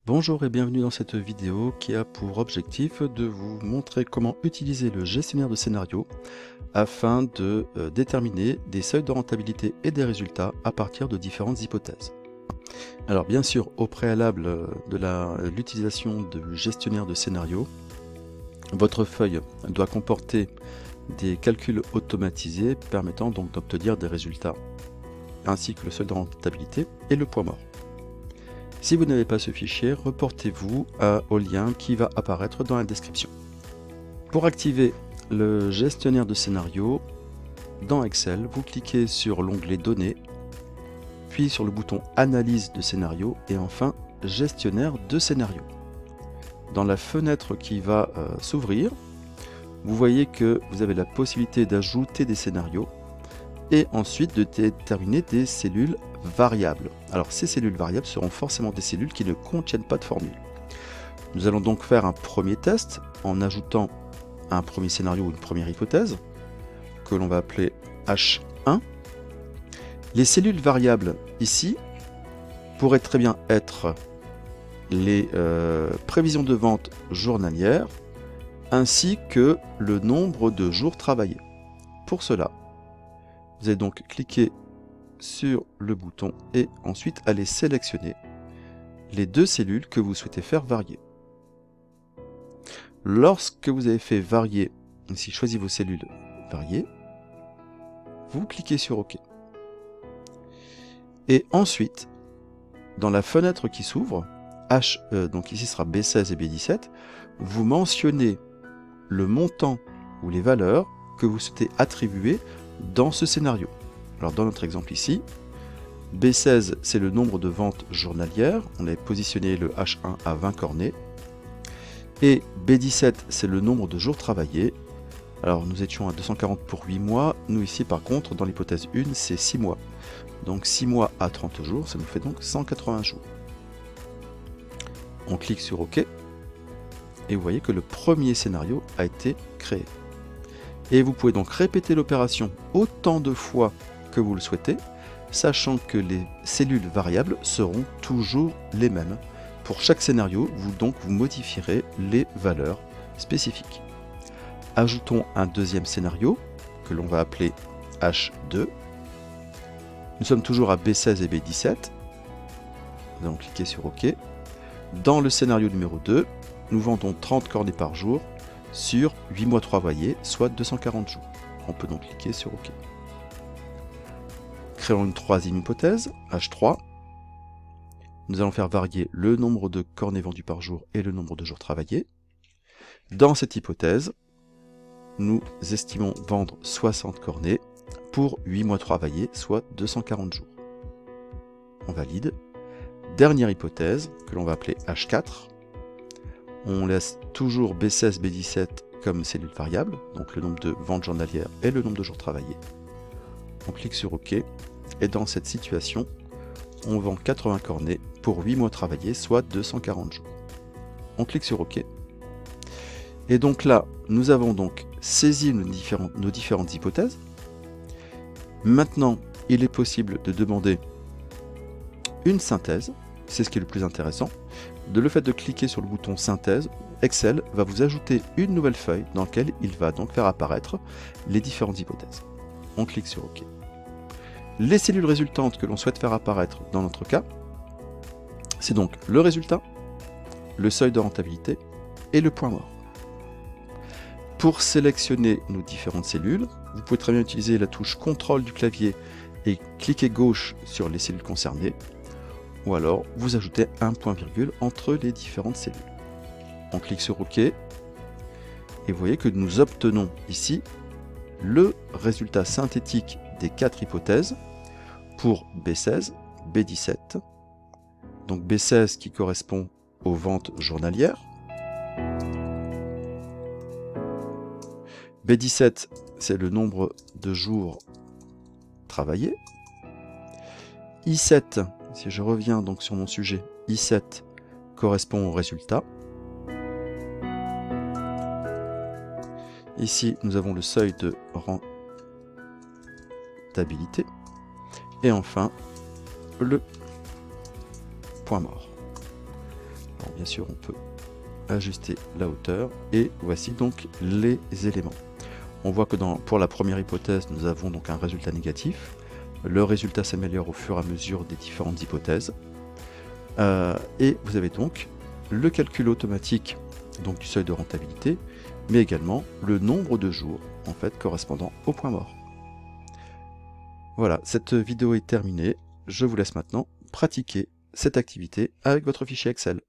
Bonjour et bienvenue dans cette vidéo qui a pour objectif de vous montrer comment utiliser le gestionnaire de scénario afin de déterminer des seuils de rentabilité et des résultats à partir de différentes hypothèses. Alors bien sûr, au préalable de l'utilisation du gestionnaire de scénario, votre feuille doit comporter des calculs automatisés permettant donc d'obtenir des résultats, ainsi que le seuil de rentabilité et le point mort. Si vous n'avez pas ce fichier, reportez-vous au lien qui va apparaître dans la description. Pour activer le gestionnaire de scénario, dans Excel, vous cliquez sur l'onglet Données, puis sur le bouton Analyse de scénario et enfin Gestionnaire de scénario. Dans la fenêtre qui va s'ouvrir, vous voyez que vous avez la possibilité d'ajouter des scénarios et ensuite de déterminer des cellules variables. Alors ces cellules variables seront forcément des cellules qui ne contiennent pas de formule. Nous allons donc faire un premier test en ajoutant un premier scénario ou une première hypothèse que l'on va appeler H1. Les cellules variables ici pourraient très bien être les prévisions de vente journalières ainsi que le nombre de jours travaillés. Pour cela, vous allez donc cliquer sur le bouton et ensuite aller sélectionner les deux cellules que vous souhaitez faire varier. Lorsque vous avez fait varier, ici choisis vos cellules variées, vous cliquez sur OK. Et ensuite, dans la fenêtre qui s'ouvre, donc ici sera B16 et B17, vous mentionnez le montant ou les valeurs que vous souhaitez attribuer dans ce scénario. Alors dans notre exemple ici, B16 c'est le nombre de ventes journalières, on avait positionné le H1 à 20 cornets, et B17 c'est le nombre de jours travaillés. Alors nous étions à 240 pour 8 mois, nous ici par contre dans l'hypothèse 1 c'est 6 mois. Donc 6 mois à 30 jours, ça nous fait donc 180 jours. On clique sur OK, et vous voyez que le premier scénario a été créé. Et vous pouvez donc répéter l'opération autant de fois que vous le souhaitez, sachant que les cellules variables seront toujours les mêmes. Pour chaque scénario, vous modifierez les valeurs spécifiques. Ajoutons un deuxième scénario, que l'on va appeler H2. Nous sommes toujours à B16 et B17. Nous allons cliquer sur OK. Dans le scénario numéro 2, nous vendons 30 cornets par jour sur 8 mois travaillés, soit 240 jours. On peut donc cliquer sur OK. Créons une troisième hypothèse, H3. Nous allons faire varier le nombre de cornets vendus par jour et le nombre de jours travaillés. Dans cette hypothèse, nous estimons vendre 60 cornets pour 8 mois travaillés, soit 240 jours. On valide. Dernière hypothèse, que l'on va appeler H4. On laisse toujours B16, B17 comme cellules variables, donc le nombre de ventes journalières et le nombre de jours travaillés. On clique sur OK, et dans cette situation, on vend 80 cornets pour 8 mois travaillés, soit 240 jours. On clique sur OK. Et donc là, nous avons donc saisi nos différentes hypothèses. Maintenant, il est possible de demander une synthèse, c'est ce qui est le plus intéressant. Le fait de cliquer sur le bouton synthèse, Excel va vous ajouter une nouvelle feuille dans laquelle il va donc faire apparaître les différentes hypothèses. On clique sur OK. Les cellules résultantes que l'on souhaite faire apparaître dans notre cas, c'est donc le résultat, le seuil de rentabilité et le point mort. Pour sélectionner nos différentes cellules, vous pouvez très bien utiliser la touche CTRL du clavier et cliquer gauche sur les cellules concernées, ou alors vous ajoutez un point-virgule entre les différentes cellules. On clique sur OK, et vous voyez que nous obtenons ici le résultat synthétique des 4 hypothèses pour B16, B17, donc B16 qui correspond aux ventes journalières, B17 c'est le nombre de jours travaillés, I7, si je reviens donc sur mon sujet, I7 correspond au résultat. Ici, nous avons le seuil de rentabilité. Et enfin, le point mort. Alors bien sûr, on peut ajuster la hauteur, et voici donc les éléments. On voit que pour la première hypothèse, nous avons donc un résultat négatif. Le résultat s'améliore au fur et à mesure des différentes hypothèses. Et vous avez donc le calcul automatique donc du seuil de rentabilité, mais également le nombre de jours en fait correspondant au point mort. Voilà, cette vidéo est terminée. Je vous laisse maintenant pratiquer cette activité avec votre fichier Excel.